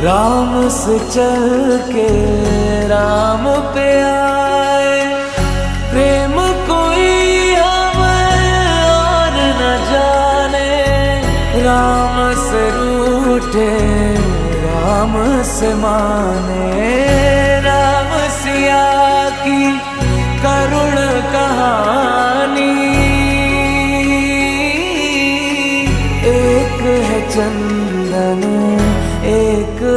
राम से चल के राम पे आए। प्रेम कोई हमें और न जाने, राम से रूठे राम से माने। राम सिया की करुण कहानी, एक है चंद